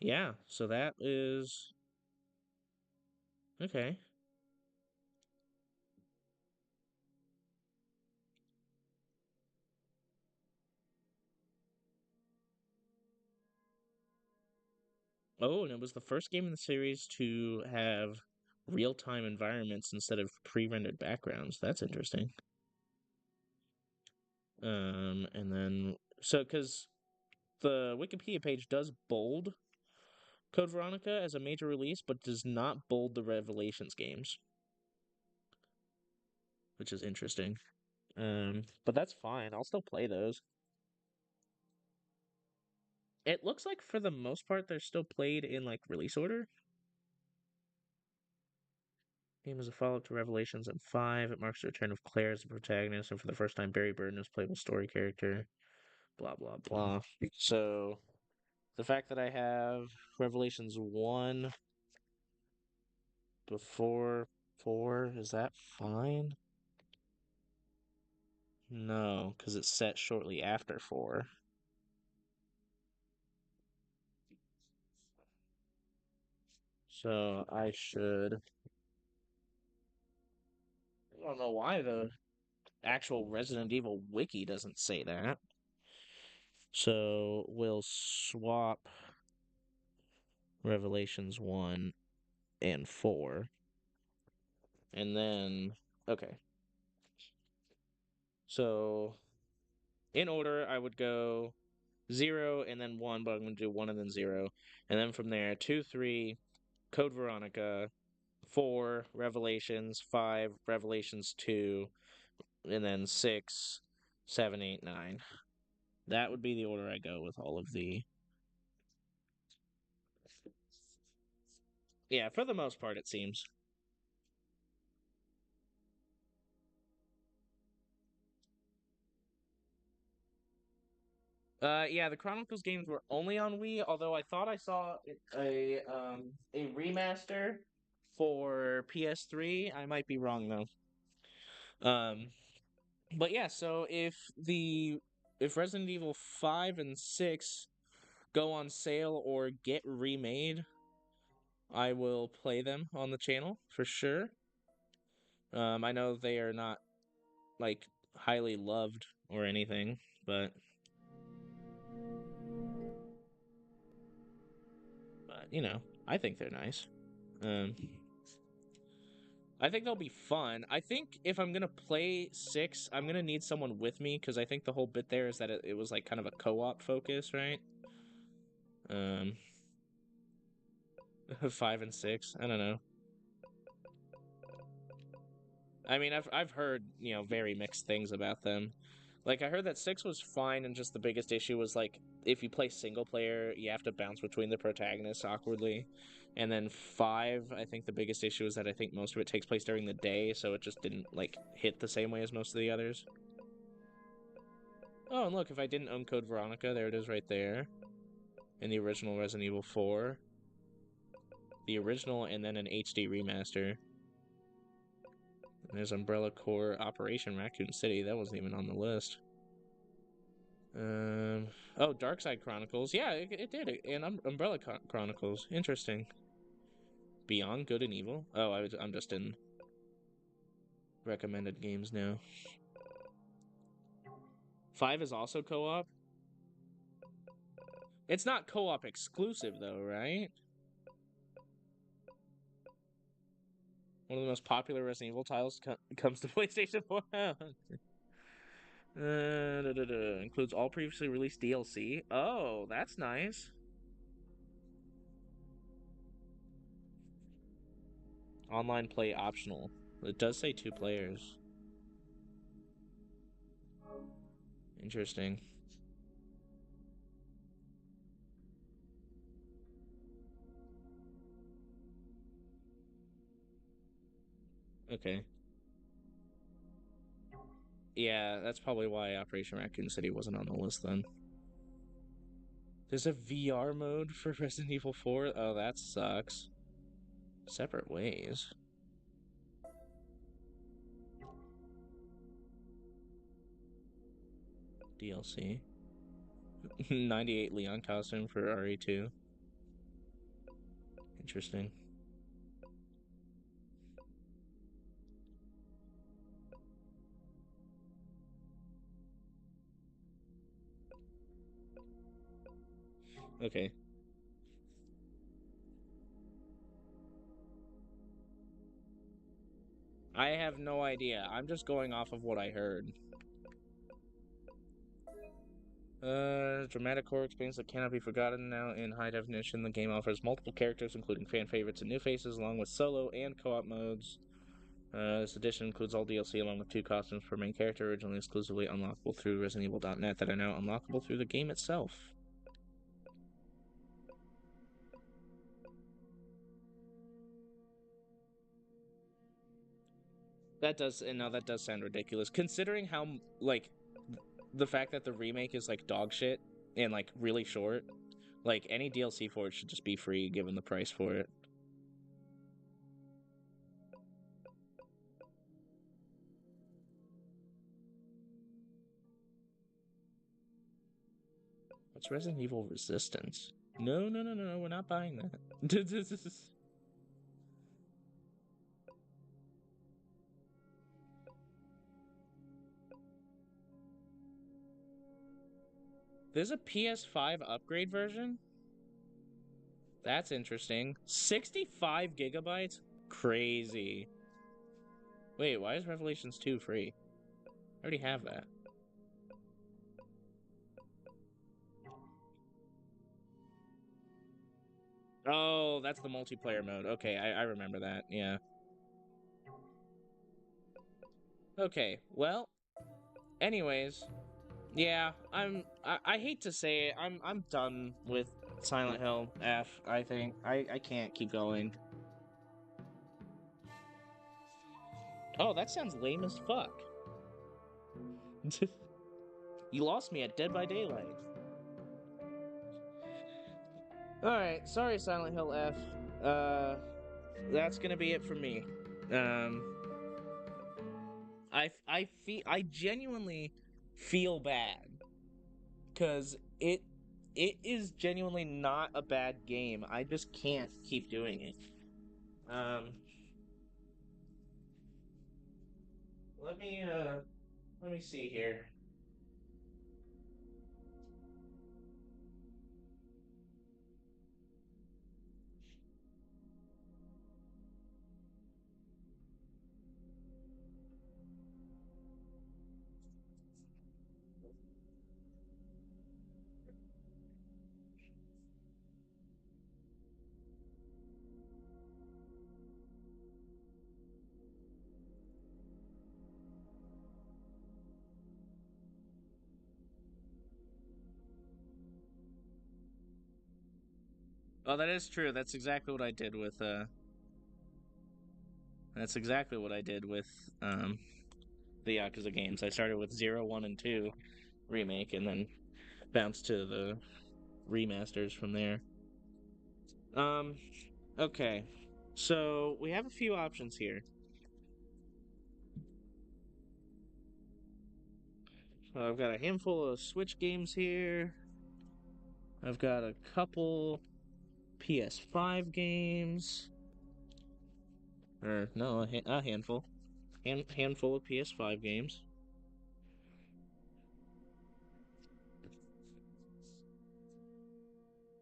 yeah. So that is okay. Oh, and it was the first game in the series to have real-time environments instead of pre-rendered backgrounds. That's interesting. And then so because the Wikipedia page does bold Code Veronica as a major release, but does not bold the Revelations games, which is interesting. But that's fine. I'll still play those. It looks like for the most part they're still played in like release order. Game is a follow-up to Revelations in 5. It marks the return of Claire as the protagonist, and for the first time, Barry Burton is playable story character. Blah blah blah. So the fact that I have Revelations 1 before 4, is that fine? No, because it's set shortly after 4. So I should. I don't know why the actual Resident Evil wiki doesn't say that. So we'll swap Revelations 1 and 4. And then, okay. So in order, I would go 0 and then 1, but I'm going to do 1 and then 0. And then from there, 2, 3, Code Veronica, 4, Revelations, 5, Revelations 2, and then 6, 7, 8, 9. That would be the order I go with all of the. Yeah, for the most part, it seems. Yeah, the Chronicles games were only on Wii, although I thought I saw a remaster for PS3. I might be wrong though. But yeah, so if Resident Evil 5 and 6 go on sale or get remade, I will play them on the channel for sure. I know they are not like highly loved or anything, but you know, I think they're nice. Um, I think they'll be fun. I think if I'm gonna play 6, I'm gonna need someone with me because I think the whole bit there is that it was like kind of a co-op focus, right? Um, 5 and 6. I don't know. I mean, I've heard, very mixed things about them. Like I heard that 6 was fine and just the biggest issue was like if you play single player, you have to bounce between the protagonists awkwardly. And then 5, I think the biggest issue is that I think most of it takes place during the day, so it just didn't like hit the same way as most of the others. Oh, and look, if I didn't own Code Veronica, there it is right there. In the original Resident Evil 4. The original and then an HD remaster. There's Umbrella Corps Operation Raccoon City. That wasn't even on the list. Oh, Darkside Chronicles. Yeah, it did. And Umbrella Chronicles. Interesting. Beyond Good and Evil. Oh, I'm just in recommended games now. 5 is also co-op. It's not co-op exclusive though, right? One of the most popular Resident Evil titles comes to PlayStation 4. Includes all previously released DLC. Oh, that's nice. Online play optional. It does say 2 players. Interesting. Okay. Yeah, that's probably why Operation Raccoon City wasn't on the list then. There's a VR mode for Resident Evil 4? Oh, that sucks. Separate ways. DLC. 98 Leon costume for RE2. Interesting. Okay. I have no idea. I'm just going off of what I heard. Dramatic horror experience that cannot be forgotten now in high definition. The game offers multiple characters, including fan favorites and new faces, along with solo and co-op modes. This edition includes all DLC along with 2 costumes per main character, originally exclusively unlockable through ResidentEvil.net, that are now unlockable through the game itself. That does, and now that does sound ridiculous, considering how, like, the fact that the remake is, like, dog shit and, like, really short. Like, any DLC for it should just be free, given the price for it. What's Resident Evil Resistance? No, no, no, no, no, we're not buying that. There's a PS5 upgrade version? That's interesting. 65 gigabytes? Crazy. Wait, why is Revelations 2 free? I already have that. Oh, that's the multiplayer mode. Okay, I remember that. Yeah. Okay, well, anyways, yeah, I hate to say it, I'm done with Silent Hill F, I think. I can't keep going. Oh, that sounds lame as fuck. You lost me at Dead by Daylight. Alright, sorry Silent Hill F. That's gonna be it for me. Um I genuinely feel bad because it is genuinely not a bad game. I just can't keep doing it. Um, let me let me see here. Oh, that is true. That's exactly what I did with the Yakuza games. I started with 0, 1, and 2 remake, and then bounced to the remasters from there. Um, okay. So we have a few options here. So I've got a handful of Switch games here. I've got a couple PS5 games. Or no, a handful. Handful of PS5 games.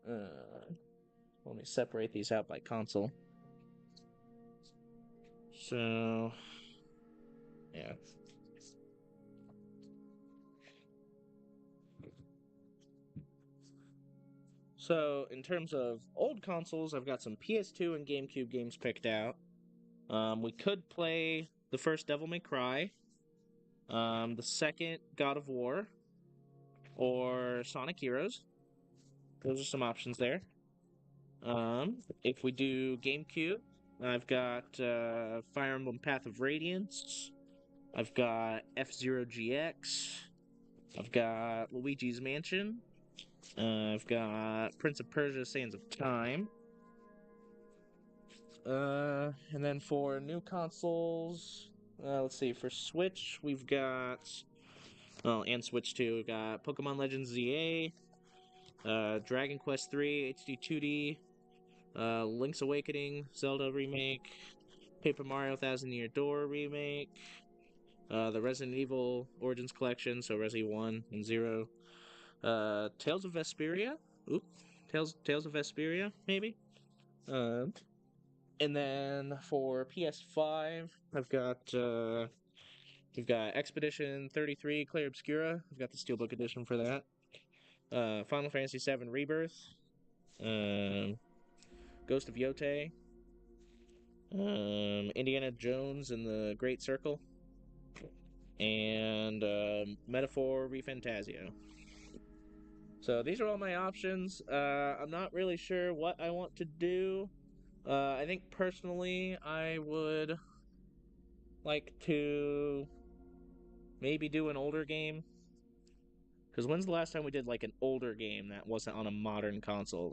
Let me separate these out by console. So, yeah. So, in terms of old consoles, I've got some PS2 and GameCube games picked out. We could play the first Devil May Cry, the second God of War, or Sonic Heroes. Those are some options there. If we do GameCube, I've got Fire Emblem Path of Radiance. I've got F-Zero GX. I've got Luigi's Mansion. I've got Prince of Persia: Sands of Time. And then for new consoles, let's see. For Switch, we've got and Switch 2, we've got Pokemon Legends ZA, Dragon Quest 3 HD 2D, Link's Awakening, Zelda remake, Paper Mario Thousand Year Door remake, the Resident Evil Origins collection, so Resi 1 and 0, Tales of Vesperia, oop, Tales of Vesperia, maybe. Uh, and then for PS5, we've got Expedition 33 Clair Obscura. I've got the Steelbook edition for that. Final Fantasy VII Rebirth. Um, Ghost of Yote. Indiana Jones and the Great Circle. And Metaphor ReFantazio. So these are all my options. I'm not really sure what I want to do. I think personally I would like to maybe do an older game. Because when's the last time we did like an older game that wasn't on a modern console?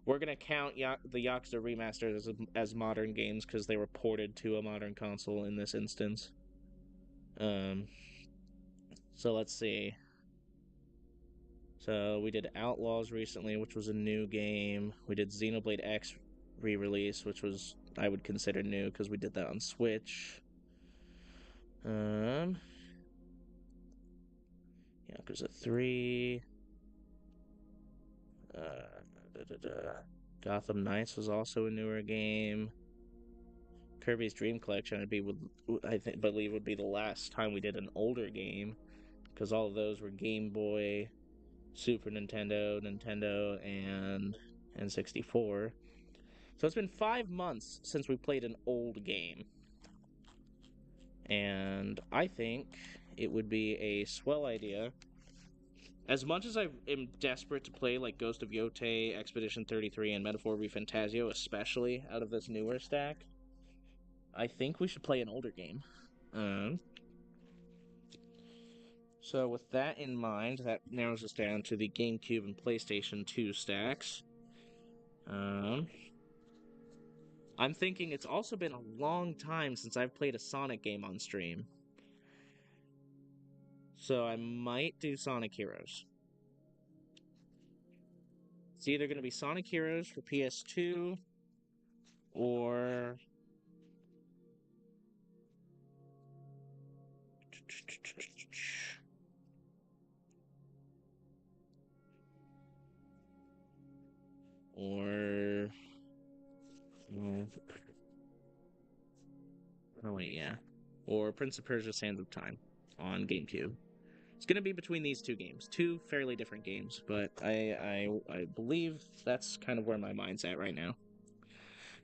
We're gonna count the Yakuza remasters as modern games because they were ported to a modern console in this instance. Um, so let's see. So we did Outlaws recently, which was a new game. We did Xenoblade X re-release, which was I would consider new because we did that on Switch. Yakuza 3. Gotham Knights was also a newer game. Kirby's Dream Collection, believe would be the last time we did an older game, because all of those were Game Boy, Super Nintendo, Nintendo, and N64. So it's been 5 months since we played an old game, and I think it would be a swell idea. As much as I am desperate to play like Ghost of Yote, Expedition 33, and Metaphor ReFantazio, especially out of this newer stack, I think we should play an older game. So with that in mind, that narrows us down to the GameCube and PlayStation 2 stacks. I'm thinking it's also been a long time since I've played a Sonic game on stream. So I might do Sonic Heroes. It's either going to be Sonic Heroes for PS2 or or oh wait, yeah. Or Prince of Persia: Sands of Time on GameCube. It's going to be between these two games, two fairly different games, but I believe that's kind of where my mind's at right now.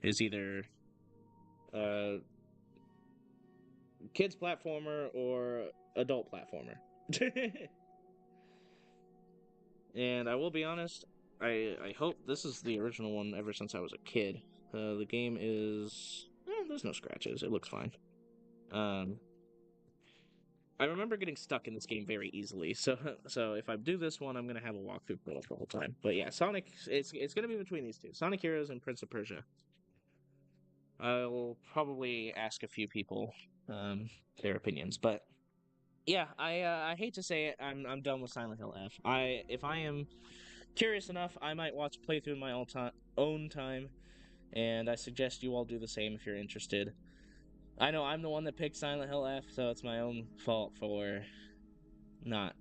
Is either uh kids platformer or adult platformer. And I will be honest, I hope this is the original one ever since I was a kid. The game is there's no scratches. It looks fine. I remember getting stuck in this game very easily, so if I do this one, I'm gonna have a walkthrough for the whole time. But yeah, Sonic, it's gonna be between these two, Sonic Heroes and Prince of Persia. I'll probably ask a few people their opinions, but yeah, I hate to say it, I'm done with Silent Hill F. If I am curious enough, I might watch a playthrough in my own time, and I suggest you all do the same if you're interested. I know I'm the one that picked Silent Hill F, so it's my own fault for not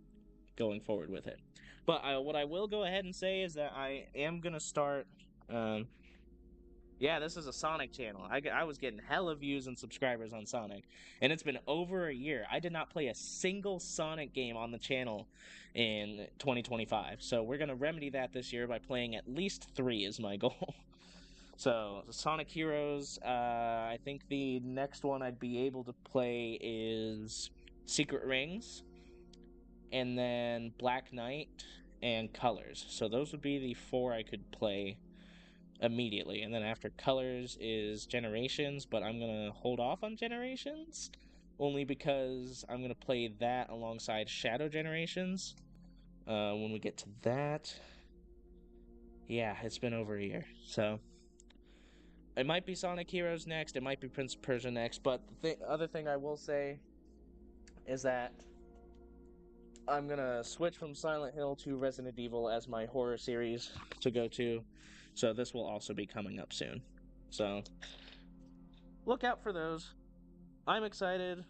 going forward with it. But what I will go ahead and say is that I am gonna start. Yeah, this is a Sonic channel. I was getting hella views and subscribers on Sonic, and it's been over a year. I did not play a single Sonic game on the channel in 2025. So we're gonna remedy that this year by playing at least three is my goal. So Sonic Heroes. I think the next one I'd be able to play is Secret Rings, and then Black Knight and Colors. So those would be the four I could play immediately. And then after Colors is Generations, but I'm gonna hold off on Generations only because I'm gonna play that alongside Shadow Generations. When we get to that, yeah, it's been over a year. So it might be Sonic Heroes next, it might be Prince of Persia next, but the other thing I will say is that I'm gonna switch from Silent Hill to Resident Evil as my horror series to go to. So this will also be coming up soon. So look out for those. I'm excited.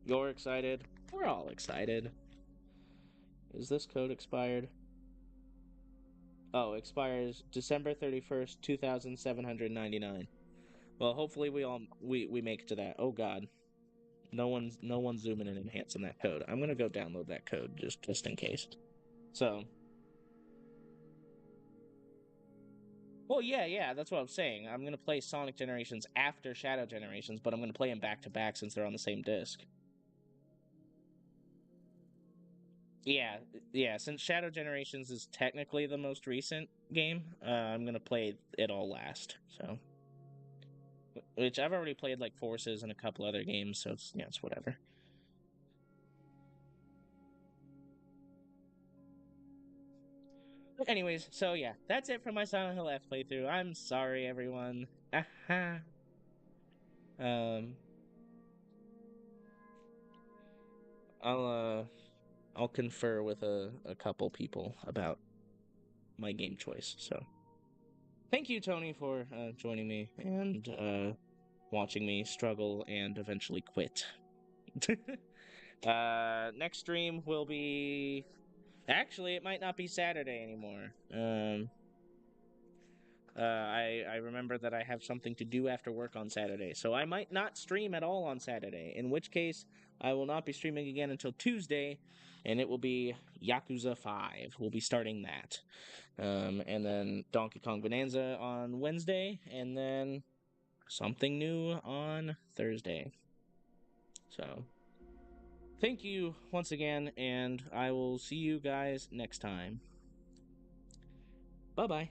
You're excited. We're all excited. Is this code expired? Oh, expires December 31st, 2799. Well, hopefully we make it to that. Oh god. No one's zooming and enhancing that code. I'm gonna go download that code just in case. So well, yeah, that's what I'm saying. I'm gonna play Sonic Generations after Shadow Generations, but I'm gonna play them back to back since they're on the same disc. Yeah, yeah. Since Shadow Generations is technically the most recent game, I'm gonna play it all last. So, which I've already played like Forces and a couple other games, so it's whatever. But anyways, so yeah, that's it for my Silent Hill F playthrough. I'm sorry, everyone. Aha. Um, I'll I'll confer with a couple people about my game choice. So, thank you, Tony, for joining me and watching me struggle and eventually quit. Next stream will be. Actually, it might not be Saturday anymore. I remember that I have something to do after work on Saturday, so I might not stream at all on Saturday. In which case, I will not be streaming again until Tuesday, and it will be Yakuza 5. We'll be starting that, and then Donkey Kong Bonanza on Wednesday, and then something new on Thursday. So. Thank you once again, and I will see you guys next time. Bye bye.